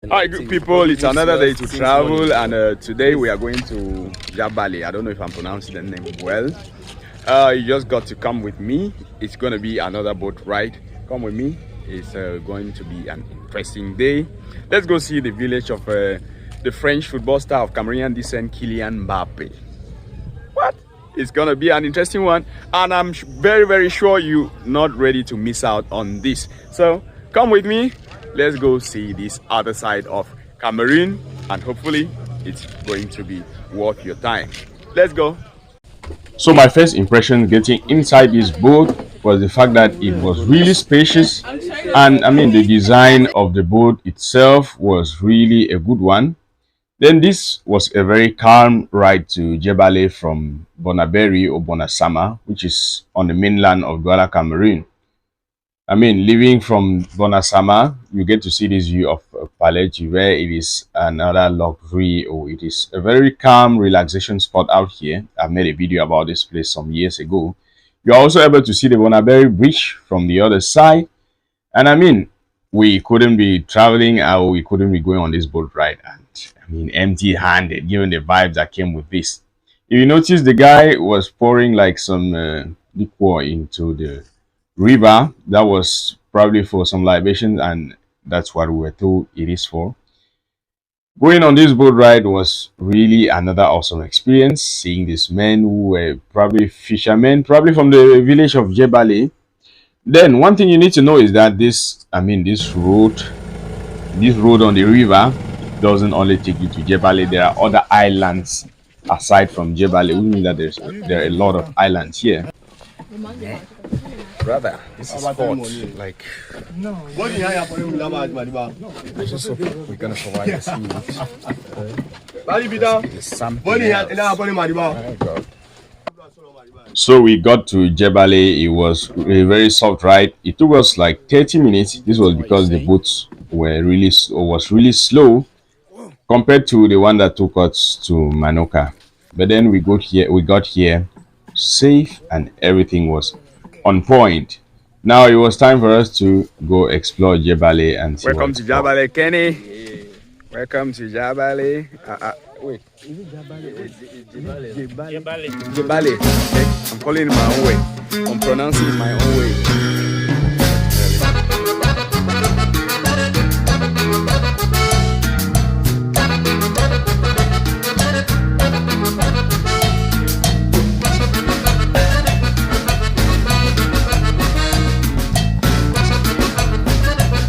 Hi, good people. It's another day to travel, and today we are going to Jebale. I don't know if I'm pronouncing the name well. You just got to come with me. It's going to be another boat ride. Come with me. It's going to be an interesting day. Let's go see the village of the French football star of Cameroonian descent, Kylian Mbappe. What? It's going to be an interesting one, and I'm very, very sure you're not ready to miss out on this. So come with me. Let's go see this other side of Cameroon, and hopefully it's going to be worth your time. Let's go. So my first impression getting inside this boat was the fact that it was really spacious, and I mean the design of the boat itself was really a good one. Then this was a very calm ride to Jebale from Bonaberi or Bonasama, which is on the mainland of Douala, Cameroon. I mean, living from Bonasama, you get to see this view of Paleti, where it is another luxury, or it is a very calm relaxation spot out here. I've made a video about this place some years ago. You're also able to see the Bonaberi Bridge from the other side. And I mean, we couldn't be traveling, or we couldn't be going on this boat ride, and I mean, empty-handed, given the vibes that came with this. If you notice, the guy was pouring like some liquor into the river. That was probably for some libation, and that's what we were told it is for. Going on this boat ride was really another awesome experience, seeing these men who were probably fishermen, probably from the village of Jebale. Then one thing you need to know is that this road on the river doesn't only take you to Jebale. There are other islands aside from Jebale, which means that there are a lot of islands here. Brother, this is sport. Like, no. We're gonna provide the seaweed. So we got to Jebale. It was a very soft ride. It took us like 30 minutes. This was because the boats were was really slow compared to the one that took us to Manoka. But then we got here safe, and everything was on point. Now it was time for us to go explore Jebale and see. Welcome to Jebale, Kenny. Yeah. Welcome to Jebale. Wait, is it Jebale? Jebale. Jebale. Okay. I'm calling it my own way. I'm pronouncing it my own way.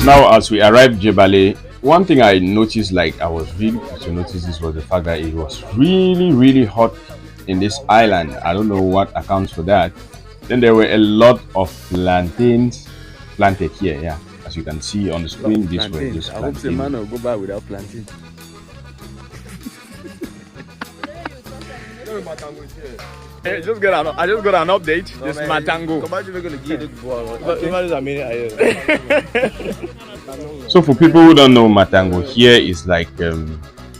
Now, as we arrived Jebale, one thing I noticed, like I was really quick to notice this, was the fact that it was really, really hot in this island. I don't know what accounts for that. Then there were a lot of plantains planted here, yeah. As you can see on the screen, this way just plantains. I hope the man will go back without planting. I just got an update. This Matango. So for people who don't know Matango, here is like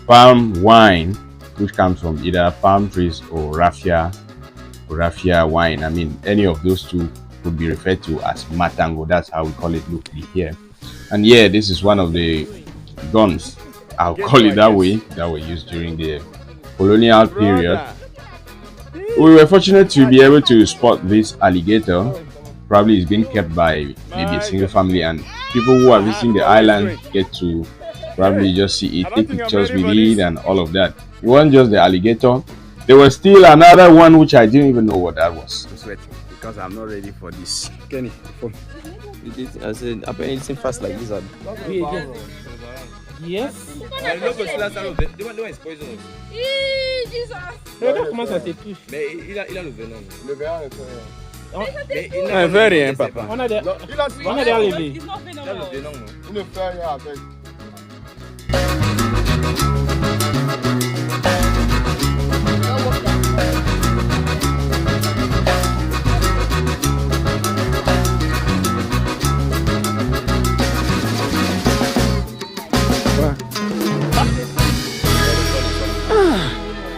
palm wine, which comes from either palm trees or raffia wine. I mean, any of those two could be referred to as Matango. That's how we call it locally here. And yeah, this is one of the guns, I'll call it that way, that were used during the colonial period. We were fortunate to be able to spot this alligator. Probably it's being kept by maybe a single family, and people who are visiting the island get to probably just see it, take pictures with it and all of that. It wasn't just the alligator. There was still another one which I didn't even know what that was. I'm sweating because I'm not ready for this. Kenny, I said, I'm anything fast like this. Yes. The one is poisonous. Jesus. Comment ça se touche? Mais il a le venin. Le venin est un veut rien, papa. On a des enlevés. Il a le venin. Il ne fait rien avec.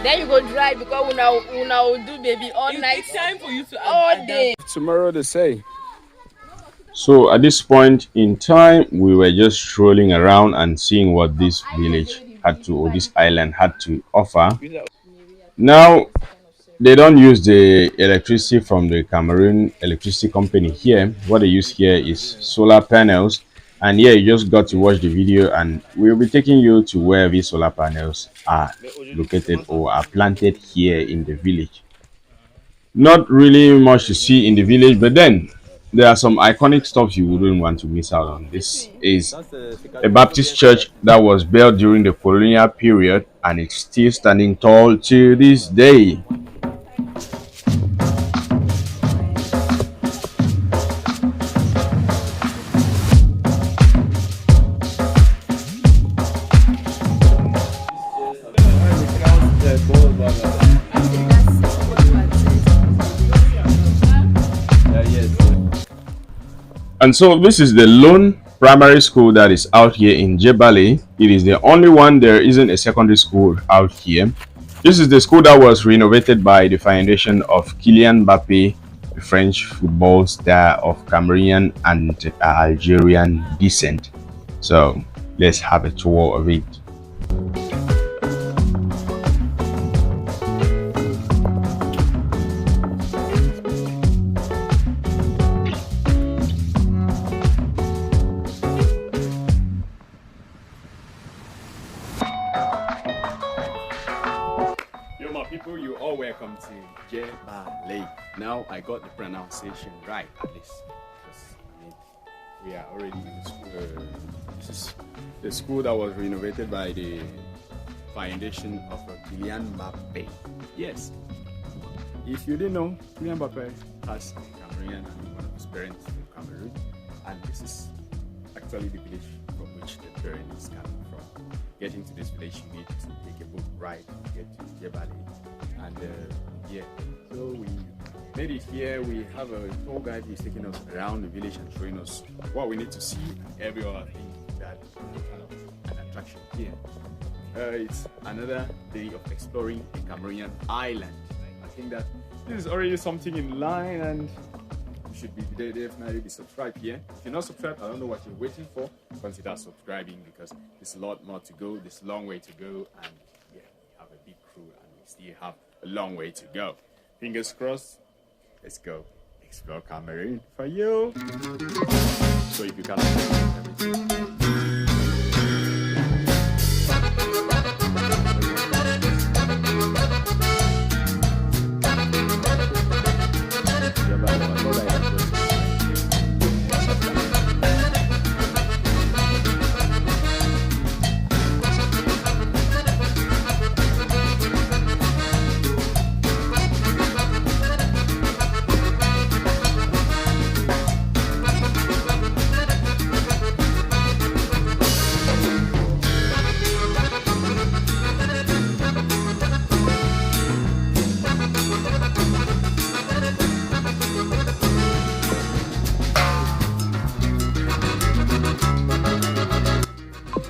Then you go drive because una will do baby all night. It's time for you to all day. Tomorrow they say. So at this point in time, we were just strolling around and seeing what this village had to, or this island had to offer. Now, they don't use the electricity from the Cameroon electricity company here. What they use here is solar panels. And yeah, you just got to watch the video, and we'll be taking you to where these solar panels are located or are planted here in the village. Not really much to see in the village, but then there are some iconic stuff you wouldn't want to miss out on. This is a Baptist church that was built during the colonial period, and it's still standing tall to this day. And so this is the lone primary school that is out here in Jebale. It is the only one. There isn't a secondary school out here. This is the school that was renovated by the foundation of Kylian Mbappe, a French football star of Cameroonian and Algerian descent. So let's have a tour of it. People, you all welcome to Jebale. Now I got the pronunciation right, at least. I mean, we are already in the school. This is the school that was renovated by the foundation of Kylian Mbappe. Yes. If you didn't know, Kylian Mbappe has a Cameroonian and one of his parents from Cameroon, and this is actually the village from which the parent is coming from. Getting to this village, you need to take a boat ride to get to Jebale. And yeah, so we made it here. We have a tour guide who's taking us around the village and showing us what we need to see and every other thing that an attraction here. It's another day of exploring a Cameroonian island. I think that this is already something in line, and you should definitely be subscribed here. If you're not subscribed, I don't know what you're waiting for. Consider subscribing, because there's a lot more to go. There's a long way to go, and yeah, we have a big crew and we still have a long way to go. Fingers crossed. Let's go explore Cameroon for you. So if you can't everything.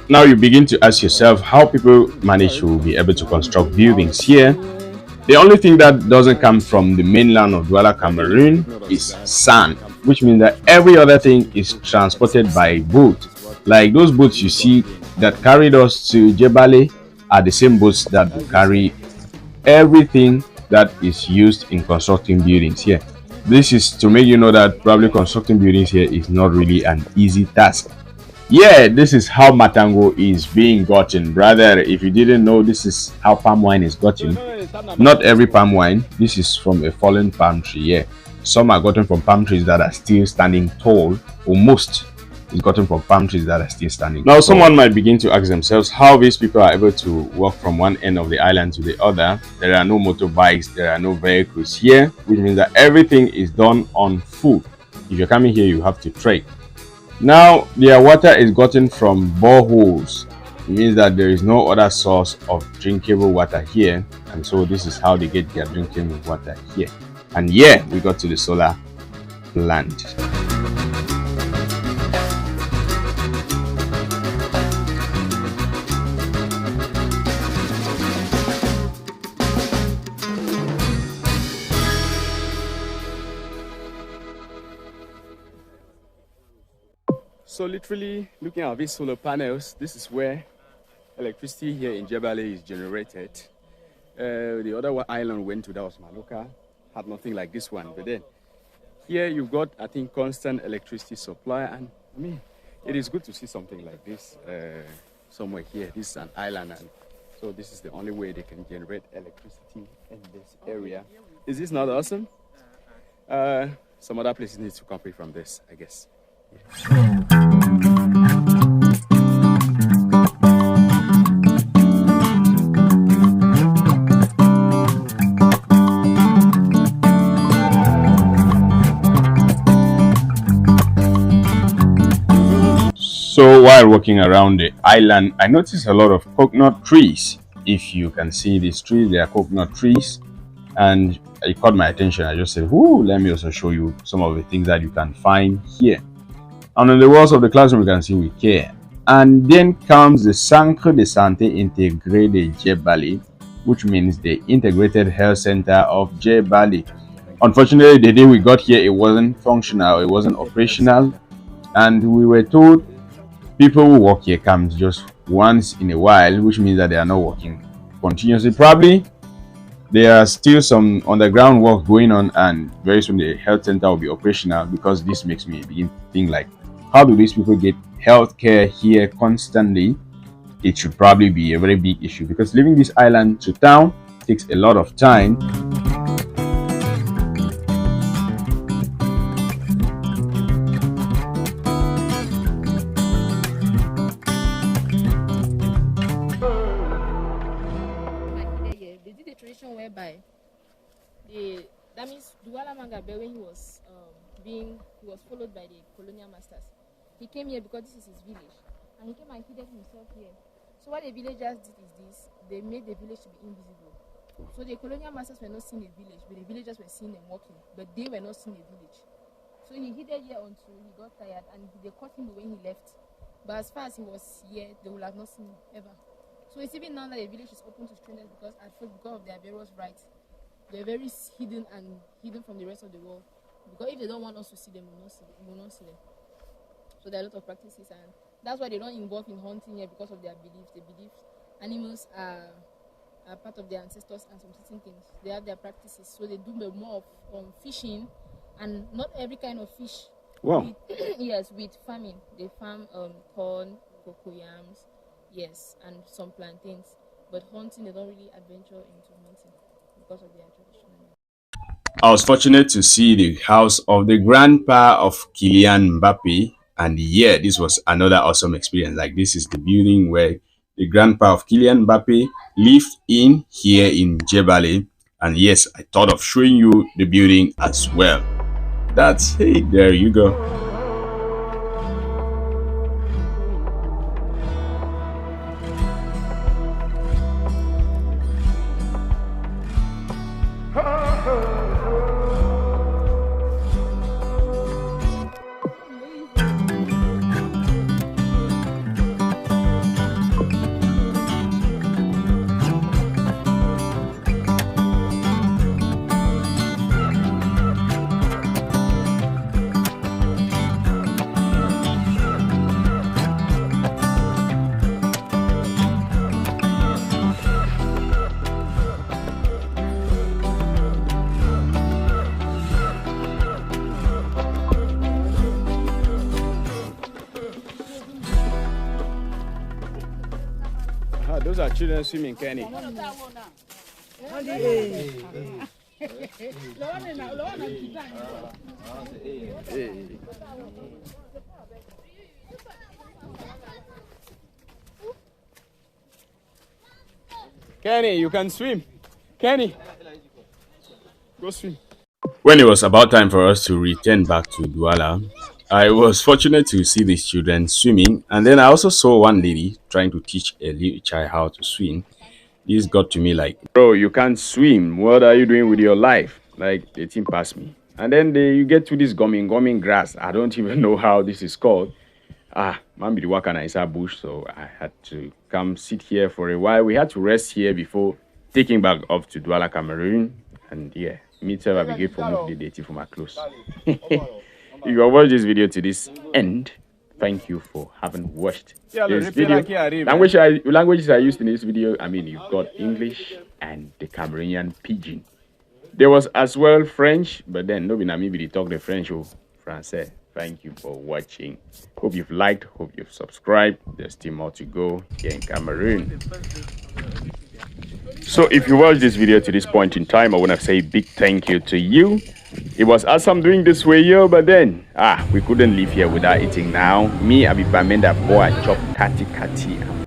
Now you begin to ask yourself how people manage to be able to construct buildings here. The only thing that doesn't come from the mainland of Douala, Cameroon is sand, which means that every other thing is transported by boat. Like those boats you see that carried us to Jebale are the same boats that carry everything that is used in constructing buildings here. This is to make you know that probably constructing buildings here is not really an easy task. Yeah, this is how matango is being gotten, brother. If you didn't know, this is how palm wine is gotten. Not every palm wine. This is from a fallen palm tree. Yeah, some are gotten from palm trees that are still standing tall, or most is gotten from palm trees that are still standing. Now, someone might begin to ask themselves how these people are able to walk from one end of the island to the other. There are no motorbikes, there are no vehicles here, which means that everything is done on foot. If you're coming here, you have to trek. Now, their water is gotten from boreholes. It means that there is no other source of drinkable water here, and so this is how they get their drinking water here. And yeah, we got to the solar plant. So literally looking at these solar panels, this is where electricity here in Jebale is generated. The other island went to, that was Maloka, had nothing like this one. But then here you've got, I think, constant electricity supply. And I mean, it is good to see something like this somewhere here. This is an island, and so this is the only way they can generate electricity in this area. Is this not awesome? Some other places need to copy from this, I guess. Yeah. So while walking around the island, I noticed a lot of coconut trees. If you can see these trees, they are coconut trees, and it caught my attention. I just said, "Whoo, let me also show you some of the things that you can find here." And on the walls of the classroom, you can see we care. And then comes the Centre de Santé Intégré de Jebale, which means the Integrated Health Center of Jebale. Unfortunately, the day we got here, it wasn't functional, it wasn't operational, and we were told people who work here come just once in a while, which means that they are not working continuously. Probably there are still some underground work going on, and very soon the health center will be operational, because this makes me begin to think like, how do these people get health care here constantly? It should probably be a very big issue, because leaving this island to town takes a lot of time. Whereby that means Douala Mangabe, when he was followed by the colonial masters, he came here because this is his village, and he came and hid himself here. So what the villagers did is this: they made the village to be invisible. So the colonial masters were not seeing the village, but the villagers were seeing them walking, but they were not seeing the village. So he hid here until he got tired, and they caught him when he left. But as far as he was here, they would have not seen him ever. So it's even now that the village is open to strangers, because at first, because of their various rights, they're very hidden from the rest of the world. Because if they don't want us to see them, we will not see them. So there are a lot of practices, and that's why they don't involve in hunting here, because of their beliefs. They believe animals are part of their ancestors and some certain things. They have their practices, so they do more of fishing, and not every kind of fish. Wow. Yes, with farming. They farm corn, cocoyams, yes, and some plantains. But hunting, they don't really adventure into hunting because of their tradition. I was fortunate to see the house of the grandpa of Kylian Mbappe, and yeah, this was another awesome experience. Like, this is the building where the grandpa of Kylian Mbappe lived in here in Jebale, and yes, I thought of showing you the building as well. That's it. There you go. Those are children swimming, Kenny. Kenny, you can swim. Kenny, go swim. When it was about time for us to return back to Douala, I was fortunate to see these children swimming, and then I also saw one lady trying to teach a little child how to swim. This got to me like, bro, you can't swim. What are you doing with your life? Like, the thing passed me. And then you get to this gumming grass. I don't even know how this is called. Man, be the work inside bush, so I had to come sit here for a while. We had to rest here before taking back up to Douala, Cameroon. And yeah, me too, I begin for move the dating for my clothes. If you watch this video to this end, thank you for having watched Yeah, this look, video. like Languages I used in this video, I mean, you've got English and the Cameroonian pidgin. There was as well French, but then nobody Namibia talk the French or Francais. Thank you for watching. Hope you've liked, hope you've subscribed. There's still more to go here in Cameroon. So if you watched this video to this point in time, I want to say a big thank you to you. It was awesome doing this way, yo, but then, we couldn't live here without eating now. Me, I be Bamenda boy, chop kati kati.